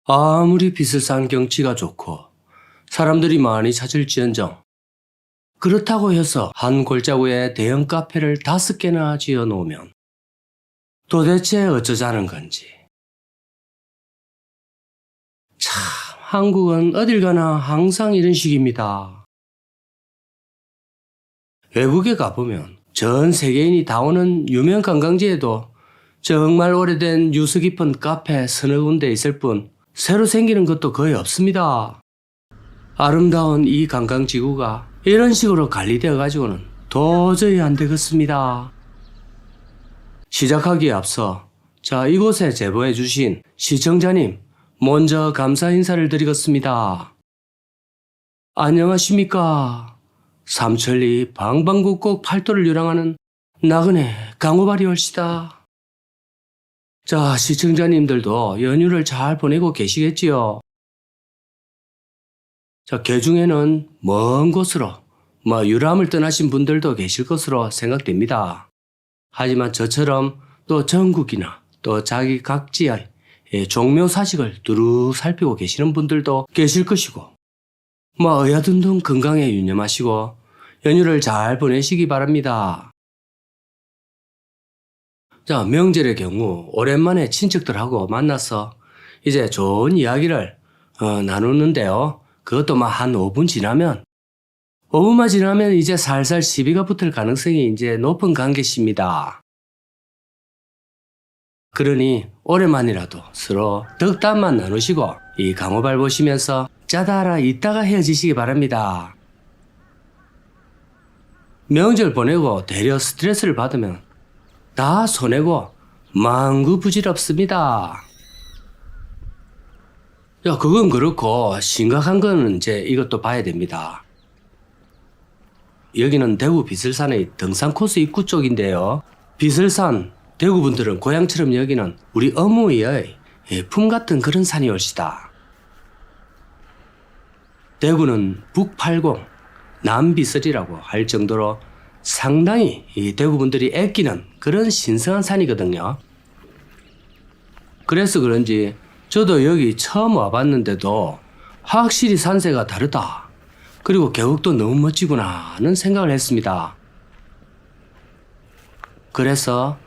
아무리 비슷한 경치가 좋고 사람들이 많이 찾을지언정 그렇다고 해서 한 골짜기에 대형 카페를 5개나 지어 놓으면 도대체 어쩌자는 건지. 참, 한국은 어딜 가나 항상 이런 식입니다. 외국에 가보면 전 세계인이 다 오는 유명 관광지에도 정말 오래된 유서 깊은 카페 서너 군데 있을 뿐 새로 생기는 것도 거의 없습니다. 아름다운 이 관광지구가 이런 식으로 관리되어 가지고는 도저히 안 되겠습니다. 시작하기에 앞서 이곳에 제보해 주신 시청자님 먼저 감사 인사를 드리겠습니다. 안녕하십니까. 삼천리 방방곡곡 팔도를 유랑하는 나그네 강호발이 올시다. 시청자님들도 연휴를 잘 보내고 계시겠지요? 개중에는 먼 곳으로 유람을 떠나신 분들도 계실 것으로 생각됩니다. 하지만 저처럼 또 전국이나 또 자기 각지의 종묘 사직을 두루 살피고 계시는 분들도 계실 것이고 어여둥둥 건강에 유념하시고 연휴를 잘 보내시기 바랍니다. 명절의 경우 오랜만에 친척들하고 만나서 이제 좋은 이야기를 나누는데요. 그것도 한 5분만 지나면 이제 살살 시비가 붙을 가능성이 이제 높은 관계십니다. 그러니 오랜만이라도 서로 덕담만 나누시고 이 강호발 보시면서 짜다라 있다가 헤어지시기 바랍니다. 명절 보내고 되려 스트레스를 받으면 다 손해고 만구부질없습니다. 그건 그렇고 심각한 거는 이제 이것도 봐야 됩니다. 여기는 대구 비설산의 등산 코스 입구 쪽인데요. 비설산, 대구 분들은 고향처럼 여기는 우리 어머니의 품 같은 그런 산이 올시다. 대구는 북팔공, 남비설이라고 할 정도로 상당히 이 대구 분들이 애끼는 그런 신성한 산이거든요. 그래서 그런지 저도 여기 처음 와봤는데도 확실히 산세가 다르다. 그리고 계곡도 너무 멋지구나 하는 생각을 했습니다. 그래서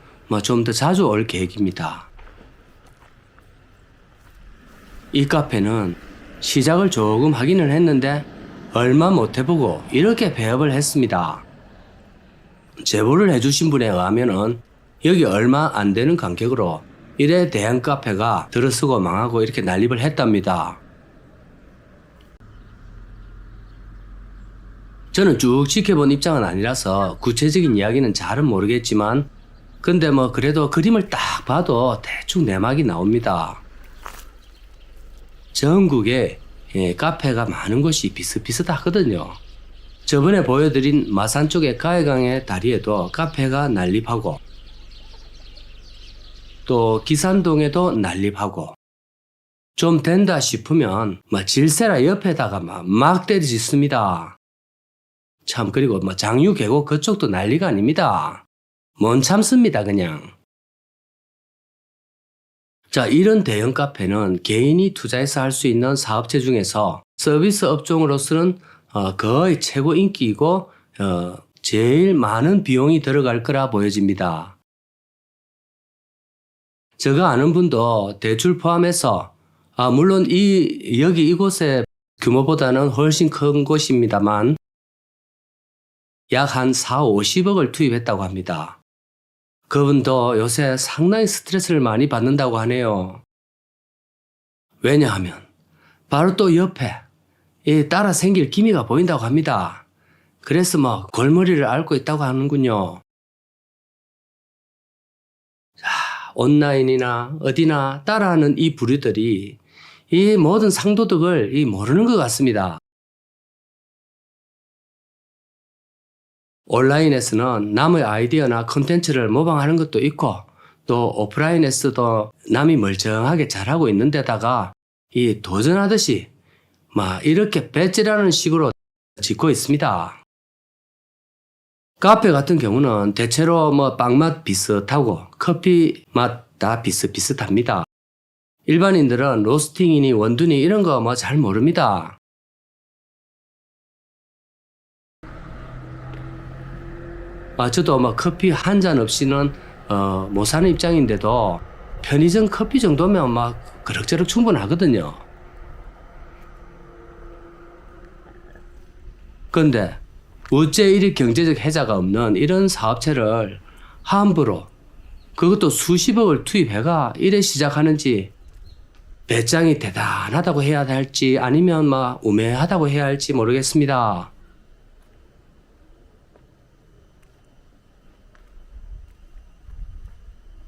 좀 더 자주 올 계획입니다. 이 카페는 시작을 조금 하기는 했는데 얼마 못 해보고 이렇게 폐업을 했습니다. 제보를 해주신 분에 의하면은 여기 얼마 안 되는 간격으로 이래 대형 카페가 들어서고 망하고 이렇게 난립을 했답니다. 저는 쭉 지켜본 입장은 아니라서 구체적인 이야기는 잘은 모르겠지만 근데 그래도 그림을 딱 봐도 대충 내막이 나옵니다. 전국에 카페가 많은 곳이 비슷비슷하거든요. 저번에 보여드린 마산 쪽의 가해강의 다리에도 카페가 난립하고 또 기산동에도 난립하고 좀 된다 싶으면 질세라 옆에다가 막 때려짓습니다. 참 그리고 장유 계곡 그쪽도 난리가 아닙니다. 못 참습니다 그냥. 이런 대형 카페는 개인이 투자해서 할 수 있는 사업체 중에서 서비스 업종으로서는 거의 최고 인기이고 제일 많은 비용이 들어갈 거라 보여집니다. 제가 아는 분도 대출 포함해서 물론 여기 이곳의 규모보다는 훨씬 큰 곳입니다만 약 한 4, 50억을 투입했다고 합니다. 그분도 요새 상당히 스트레스를 많이 받는다고 하네요. 왜냐하면 바로 또 옆에 따라 생길 기미가 보인다고 합니다. 그래서 골머리를 앓고 있다고 하는군요. 온라인이나 어디나 따라하는 이 부류들이 이 모든 상도덕을 모르는 것 같습니다. 온라인에서는 남의 아이디어나 콘텐츠를 모방하는 것도 있고 또 오프라인에서도 남이 멀쩡하게 잘하고 있는 데다가 도전하듯이 이렇게 배째라는 식으로 짓고 있습니다. 카페 같은 경우는 대체로 빵맛 비슷하고 커피 맛 다 비슷비슷합니다. 일반인들은 로스팅이니 원두니 이런 거 뭐 잘 모릅니다. 저도 뭐 커피 한 잔 없이는 못 사는 입장인데도 편의점 커피 정도면 막 그럭저럭 충분하거든요. 근데 어째 이리 경제적 혜자가 없는 이런 사업체를 함부로 그것도 수십억을 투입해가 이래 시작하는지 배짱이 대단하다고 해야 할지 아니면 막 우매하다고 해야 할지 모르겠습니다.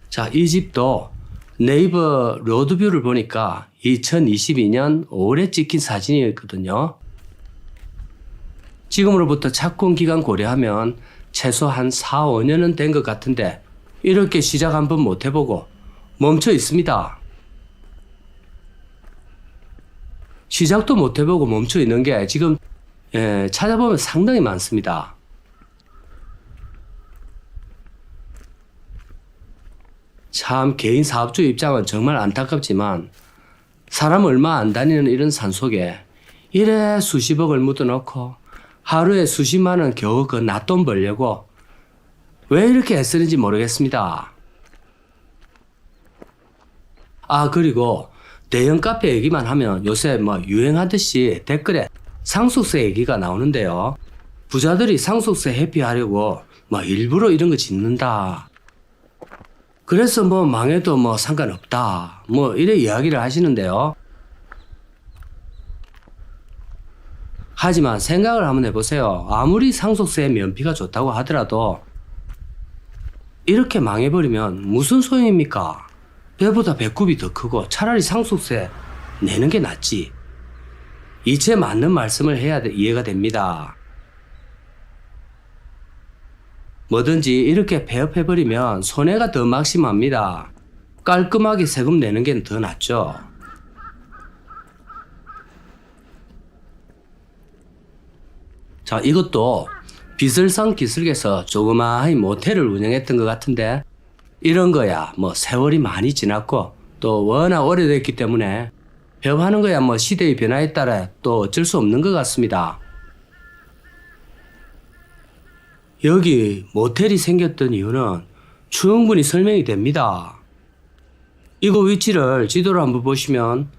자, 이 집도 네이버 로드뷰를 보니까 2022년 5월에 찍힌 사진이었거든요. 지금으로부터 착공 기간 고려하면 최소 한 4, 5년은 된 것 같은데 이렇게 시작 한번 못 해보고 멈춰 있습니다. 시작도 못 해보고 멈춰 있는 게 지금 찾아보면 상당히 많습니다. 참 개인 사업주 입장은 정말 안타깝지만 사람 얼마 안 다니는 이런 산속에 이래 수십억을 묻어놓고 하루에 수십만 원 겨우 그 낫돈 벌려고 왜 이렇게 애쓰는지 모르겠습니다. 그리고 대형 카페 얘기만 하면 요새 뭐 유행하듯이 댓글에 상속세 얘기가 나오는데요. 부자들이 상속세 회피하려고 뭐 일부러 이런 거 짓는다. 그래서 뭐 망해도 뭐 상관없다. 뭐 이래 이야기를 하시는데요. 하지만 생각을 한번 해보세요. 아무리 상속세 면피가 좋다고 하더라도 이렇게 망해버리면 무슨 소용입니까? 배보다 배꼽이 더 크고 차라리 상속세 내는 게 낫지. 이치에 맞는 말씀을 해야 이해가 됩니다. 뭐든지 이렇게 폐업해버리면 손해가 더 막심합니다. 깔끔하게 세금 내는 게 더 낫죠. 자, 이것도 비슬산 기슭에서 조그마한 모텔을 운영했던 것 같은데 이런 거야 뭐 세월이 많이 지났고 또 워낙 오래됐기 때문에 폐업하는 거야 뭐 시대의 변화에 따라 또 어쩔 수 없는 것 같습니다. 여기 모텔이 생겼던 이유는 충분히 설명이 됩니다. 이곳 위치를 지도로 한번 보시면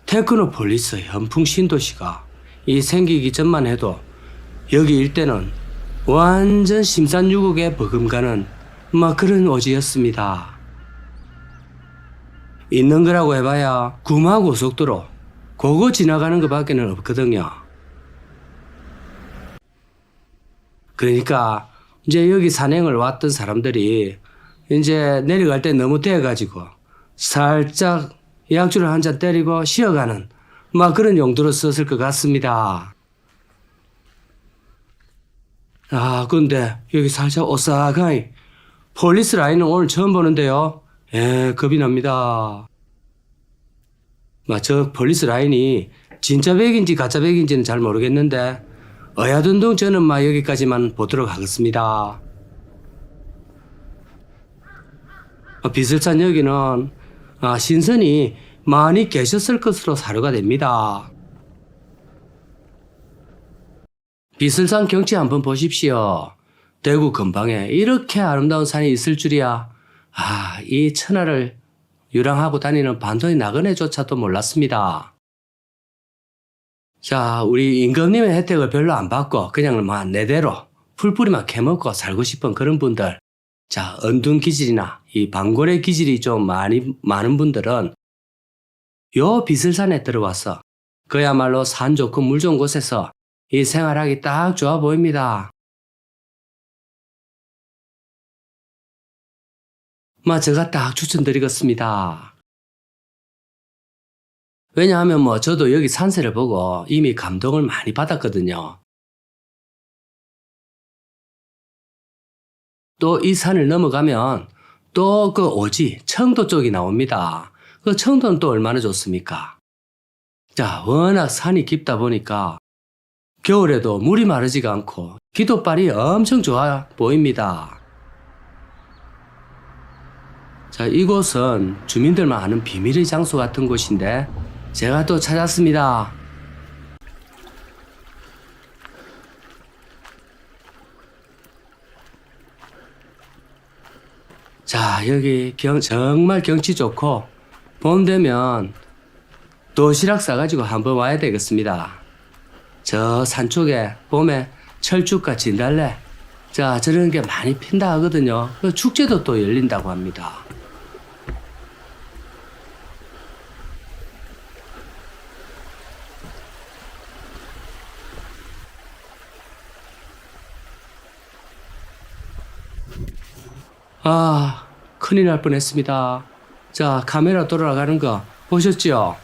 테크노폴리스 현풍 신도시가 이 생기기 전만 해도 여기 일대는 완전 심산유곡에 버금가는 막 그런 오지였습니다. 있는 거라고 해봐야 구마고속도로 그거 지나가는 것밖에는 없거든요. 그러니까 이제 여기 산행을 왔던 사람들이 이제 내려갈 때 너무 돼가지고 살짝 약주를 한 잔 때리고 쉬어가는 막 그런 용도로 썼을 것 같습니다. 근데 여기 살짝 오싹하니 폴리스 라인은 오늘 처음 보는데요. 겁이 납니다. 저 폴리스 라인이 진짜 백인지 가짜 백인지는 잘 모르겠는데 어야둔둥 저는 여기까지만 보도록 하겠습니다. 비슬산 여기는 신선이 많이 계셨을 것으로 사료가 됩니다. 비슬산 경치 한번 보십시오. 대구 근방에 이렇게 아름다운 산이 있을 줄이야. 이 천하를 유랑하고 다니는 반도의 나그네조차도 몰랐습니다. 자, 우리 임금님의 혜택을 별로 안 받고 그냥 내대로 풀뿌리만 캐먹고 살고 싶은 그런 분들, 자, 언둔 기질이나 이 방골의 기질이 좀 많은 분들은 요 비슬산에 들어와서 그야말로 산 좋고 물 좋은 곳에서 이 생활하기 딱 좋아 보입니다. 제가 딱 추천드리겠습니다. 왜냐하면 저도 여기 산세를 보고 이미 감동을 많이 받았거든요. 또 이 산을 넘어가면 또 그 오지 청도 쪽이 나옵니다. 그 청도는 또 얼마나 좋습니까? 자, 워낙 산이 깊다 보니까 겨울에도 물이 마르지가 않고 기도발이 엄청 좋아 보입니다. 자, 이곳은 주민들만 아는 비밀의 장소 같은 곳인데 제가 또 찾았습니다. 자, 여기 정말 경치 좋고 봄 되면 도시락 싸가지고 한번 와야 되겠습니다. 저 산 쪽에 봄에 철쭉과 진달래, 자, 저런 게 많이 핀다 하거든요. 축제도 또 열린다고 합니다. 아, 큰일 날 뻔했습니다. 자, 카메라 돌아가는 거 보셨죠?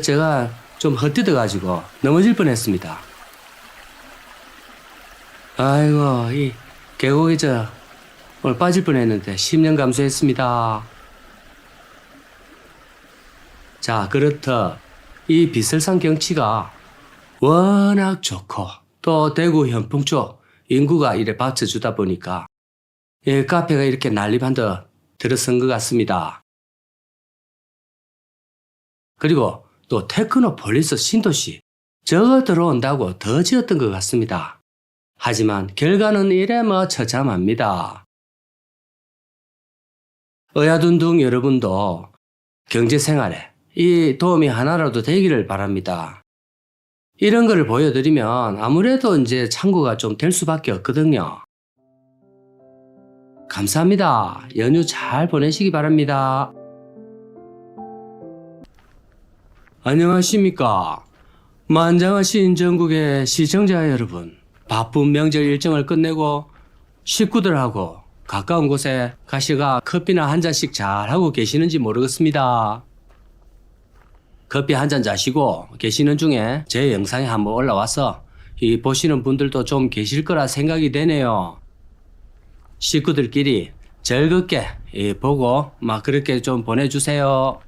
제가 좀 헛디뎌가지고 넘어질 뻔했습니다. 아이고, 이 계곡에 오늘 빠질 뻔했는데 10년 감수했습니다. 자, 그렇듯 이 비설산 경치가 워낙 좋고 또 대구 현풍 쪽 인구가 이래 받쳐주다 보니까 카페가 이렇게 난립한듯 들어선 것 같습니다. 그리고 또 테크노폴리스 신도시 저거 들어온다고 더 지었던 것 같습니다. 하지만 결과는 이래 처참합니다. 어야둔둥 여러분도 경제생활에 이 도움이 하나라도 되기를 바랍니다. 이런 거를 보여드리면 아무래도 이제 참고가 좀 될 수밖에 없거든요. 감사합니다. 연휴 잘 보내시기 바랍니다. 안녕하십니까. 만장하신 전국의 시청자 여러분. 바쁜 명절 일정을 끝내고 식구들하고 가까운 곳에 가시가 커피나 한 잔씩 잘 하고 계시는지 모르겠습니다. 커피 한 잔 자시고 계시는 중에 제 영상이 한번 올라와서 이 보시는 분들도 좀 계실 거라 생각이 되네요. 식구들끼리 즐겁게 보고 그렇게 좀 보내주세요.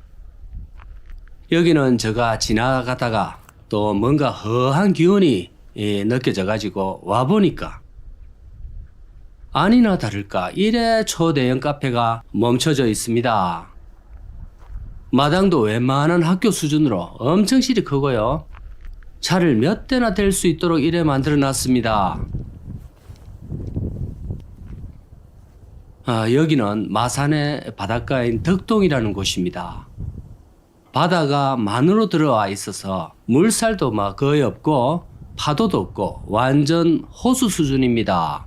여기는 제가 지나가다가 또 뭔가 허한 기운이 느껴져 가지고 와보니까 아니나 다를까 이래 초대형 카페가 멈춰져 있습니다. 마당도 웬만한 학교 수준으로 엄청 실이 크고요. 차를 몇 대나 댈 수 있도록 이래 만들어 놨습니다. 여기는 마산의 바닷가인 덕동이라는 곳입니다. 바다가 만으로 들어와 있어서 물살도 거의 없고 파도도 없고 완전 호수 수준입니다.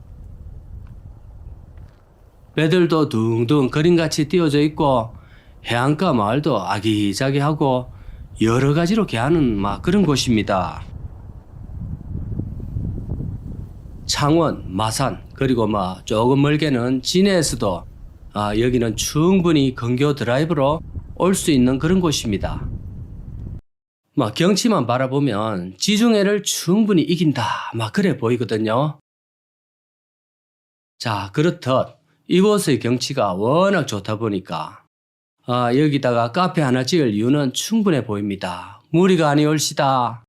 배들도 둥둥 그림같이 띄워져 있고 해안가 마을도 아기자기하고 여러 가지로 개하는 그런 곳입니다. 창원, 마산, 그리고 조금 멀게는 진해에서도 여기는 충분히 근교 드라이브로 올 수 있는 그런 곳입니다. 경치만 바라보면 지중해를 충분히 이긴다 그래 보이거든요. 자, 그렇듯 이곳의 경치가 워낙 좋다 보니까 여기다가 카페 하나 지을 이유는 충분해 보입니다. 무리가 아니올시다.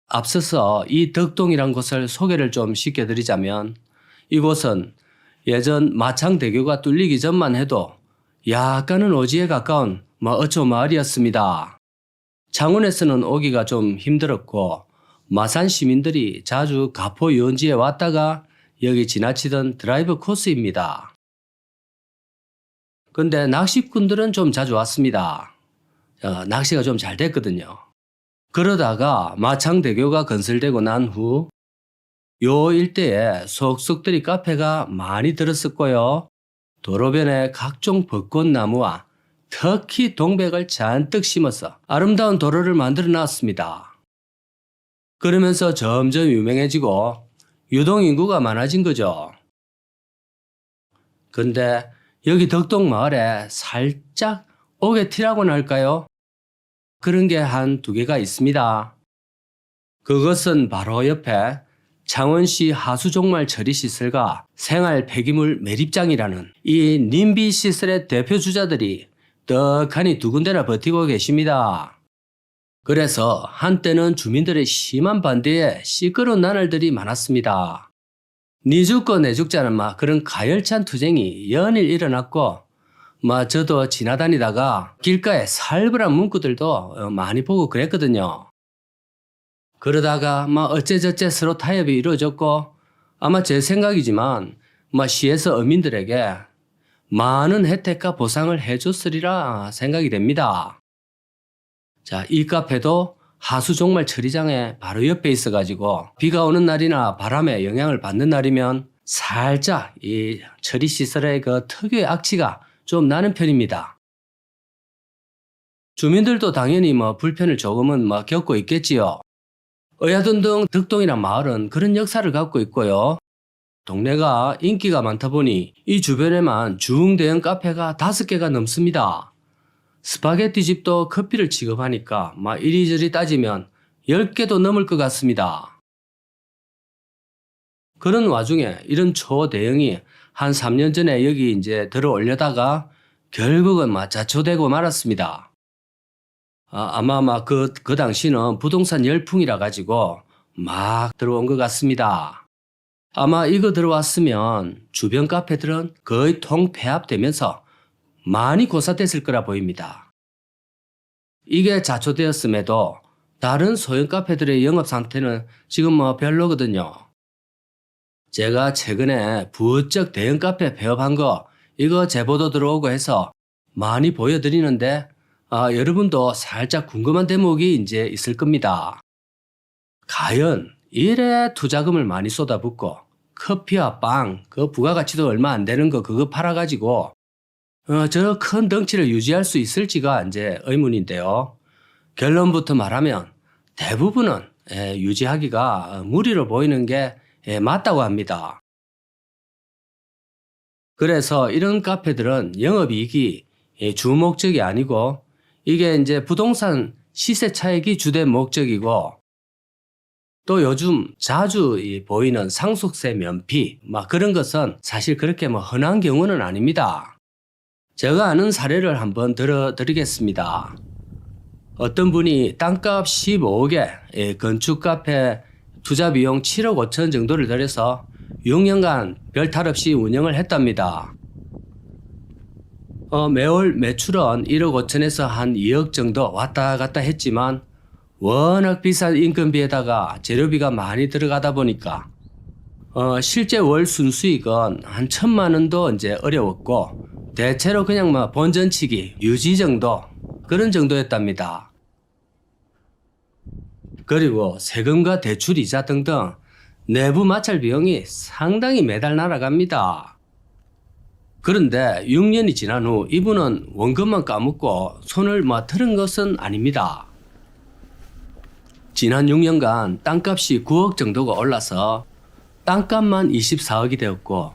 앞서서 이 덕동이란 곳을 소개를 좀 시켜드리자면 이곳은 예전 마창대교가 뚫리기 전만 해도 약간은 오지에 가까운 어초 마을이었습니다. 창원에서는 오기가 좀 힘들었고 마산 시민들이 자주 가포 유원지에 왔다가 여기 지나치던 드라이브 코스입니다. 근데 낚시꾼들은 좀 자주 왔습니다. 낚시가 좀 잘 됐거든요. 그러다가 마창대교가 건설되고 난 후 요 일대에 속속들이 카페가 많이 들었었고요. 도로변에 각종 벚꽃나무와 특히 동백을 잔뜩 심어서 아름다운 도로를 만들어 놨습니다. 그러면서 점점 유명해지고 유동인구가 많아진 거죠. 근데 여기 덕동 마을에 살짝 오게티라고나 할까요? 그런 게 한두 개가 있습니다. 그것은 바로 옆에 창원시 하수종말 처리시설과 생활 폐기물 매립장이라는 이 님비 시설의 대표 주자들이 떡하니 두 군데나 버티고 계십니다. 그래서 한때는 주민들의 심한 반대에 시끄러운 나날들이 많았습니다. 니 죽고 내 죽자는 그런 가열찬 투쟁이 연일 일어났고 저도 지나다니다가 길가에 살벌한 문구들도 많이 보고 그랬거든요. 그러다가 어째저째 서로 타협이 이루어졌고 아마 제 생각이지만 시에서 어민들에게 많은 혜택과 보상을 해줬으리라 생각이 됩니다. 자, 이 카페도 하수 종말 처리장에 바로 옆에 있어가지고 비가 오는 날이나 바람에 영향을 받는 날이면 살짝 이 처리 시설의 그 특유의 악취가 좀 나는 편입니다. 주민들도 당연히 불편을 조금은 겪고 있겠지요. 의야둔등 덕동이란 마을은 그런 역사를 갖고 있고요. 동네가 인기가 많다 보니 이 주변에만 중대형 카페가 5개가 넘습니다. 스파게티 집도 커피를 취급하니까 이리저리 따지면 10개도 넘을 것 같습니다. 그런 와중에 이런 초대형이 한 3년 전에 여기 이제 들어올려다가 결국은 자초되고 말았습니다. 아마 그 당시는 부동산 열풍이라 가지고 막 들어온 것 같습니다. 아마 이거 들어왔으면 주변 카페들은 거의 통폐합되면서 많이 고사됐을 거라 보입니다. 이게 자초되었음에도 다른 소형 카페들의 영업 상태는 지금 별로거든요. 제가 최근에 부쩍 대형 카페 폐업한 거 이거 제보도 들어오고 해서 많이 보여드리는데 여러분도 살짝 궁금한 대목이 이제 있을 겁니다. 과연 일에 투자금을 많이 쏟아붓고 커피와 빵, 그 부가가치도 얼마 안 되는 거 그거 팔아가지고 저 큰 덩치를 유지할 수 있을지가 이제 의문인데요. 결론부터 말하면 대부분은 유지하기가 무리로 보이는 게 맞다고 합니다. 그래서 이런 카페들은 영업이익이 주 목적이 아니고 이게 이제 부동산 시세 차익이 주된 목적이고 또 요즘 자주 보이는 상속세 면피 그런 것은 사실 그렇게 흔한 경우는 아닙니다. 제가 아는 사례를 한번 들어드리겠습니다. 어떤 분이 땅값 15억에 건축 카페 투자 비용 7억 5천 정도를 들여서 6년간 별 탈 없이 운영을 했답니다. 매월 매출은 1억 5천에서 한 2억 정도 왔다 갔다 했지만 워낙 비싼 인건비에다가 재료비가 많이 들어가다 보니까 실제 월 순수익은 한 1,000만 원도 이제 어려웠고 대체로 그냥 본전치기 유지 정도 그런 정도였답니다. 그리고 세금과 대출 이자 등등 내부 마찰 비용이 상당히 매달 날아갑니다. 그런데 6년이 지난 후 이분은 원금만 까먹고 손을 틀은 것은 아닙니다. 지난 6년간 땅값이 9억 정도가 올라서 땅값만 24억이 되었고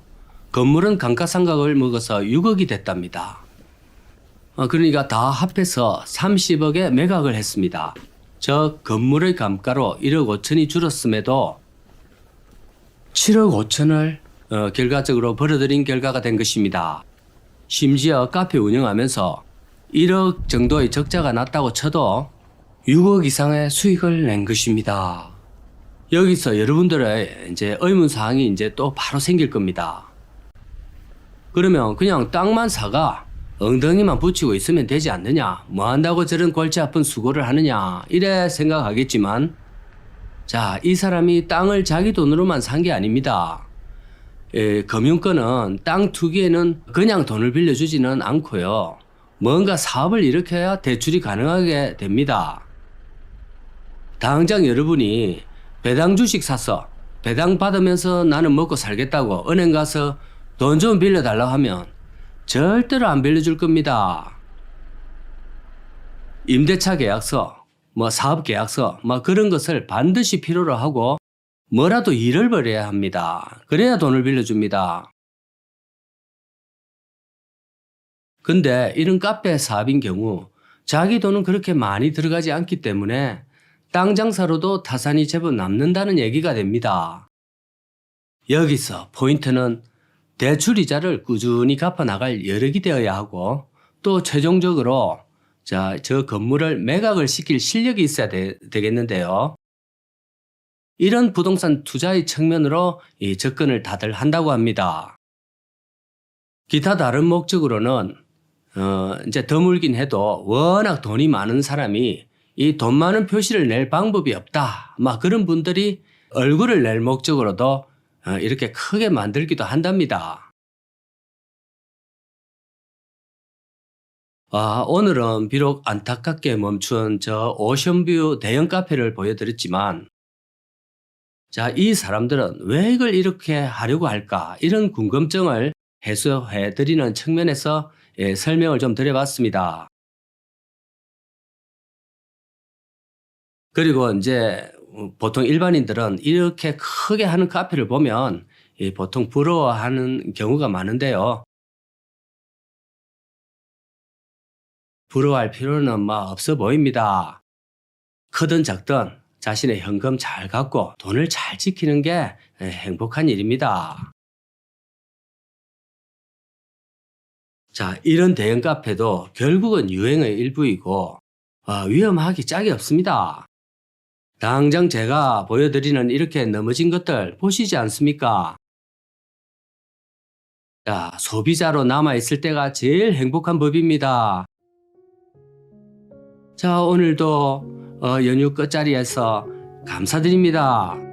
건물은 감가상각을 먹어서 6억이 됐답니다. 그러니까 다 합해서 30억에 매각을 했습니다. 저 건물의 감가로 1억 5천이 줄었음에도 7억 5천을 결과적으로 벌어들인 결과가 된 것입니다. 심지어 카페 운영하면서 1억 정도의 적자가 났다고 쳐도 6억 이상의 수익을 낸 것입니다. 여기서 여러분들의 이제 의문사항이 이제 또 바로 생길 겁니다. 그러면 그냥 땅만 사가 엉덩이만 붙이고 있으면 되지 않느냐? 뭐 한다고 저런 골치 아픈 수고를 하느냐? 이래 생각하겠지만 자, 이 사람이 땅을 자기 돈으로만 산 게 아닙니다. 금융권은 땅 투기에는 그냥 돈을 빌려주지는 않고요. 뭔가 사업을 일으켜야 대출이 가능하게 됩니다. 당장 여러분이 배당 주식 사서 배당 받으면서 나는 먹고 살겠다고 은행 가서 돈 좀 빌려달라고 하면 절대로 안 빌려줄 겁니다. 임대차 계약서, 사업 계약서, 그런 것을 반드시 필요로 하고 뭐라도 일을 벌여야 합니다. 그래야 돈을 빌려줍니다. 근데 이런 카페 사업인 경우 자기 돈은 그렇게 많이 들어가지 않기 때문에 땅 장사로도 타산이 제법 남는다는 얘기가 됩니다. 여기서 포인트는 대출 이자를 꾸준히 갚아 나갈 여력이 되어야 하고 또 최종적으로 저 건물을 매각을 시킬 실력이 있어야 되겠는데요. 이런 부동산 투자의 측면으로 이 접근을 다들 한다고 합니다. 기타 다른 목적으로는 이제 드물긴 해도 워낙 돈이 많은 사람이 이 돈 많은 표시를 낼 방법이 없다. 막 그런 분들이 얼굴을 낼 목적으로도 이렇게 크게 만들기도 한답니다. 오늘은 비록 안타깝게 멈춘 저 오션뷰 대형 카페를 보여드렸지만, 자, 이 사람들은 왜 이걸 이렇게 하려고 할까? 이런 궁금증을 해소해 드리는 측면에서 설명을 좀 드려봤습니다. 그리고 이제 보통 일반인들은 이렇게 크게 하는 카페를 보면 보통 부러워하는 경우가 많은데요. 부러워할 필요는 막 없어 보입니다. 크든 작든 자신의 현금 잘 갖고 돈을 잘 지키는 게 행복한 일입니다. 자, 이런 대형 카페도 결국은 유행의 일부이고 위험하기 짝이 없습니다. 당장 제가 보여드리는 이렇게 넘어진 것들 보시지 않습니까? 자, 소비자로 남아있을 때가 제일 행복한 법입니다. 자, 오늘도 연휴 끝자리에서 감사드립니다.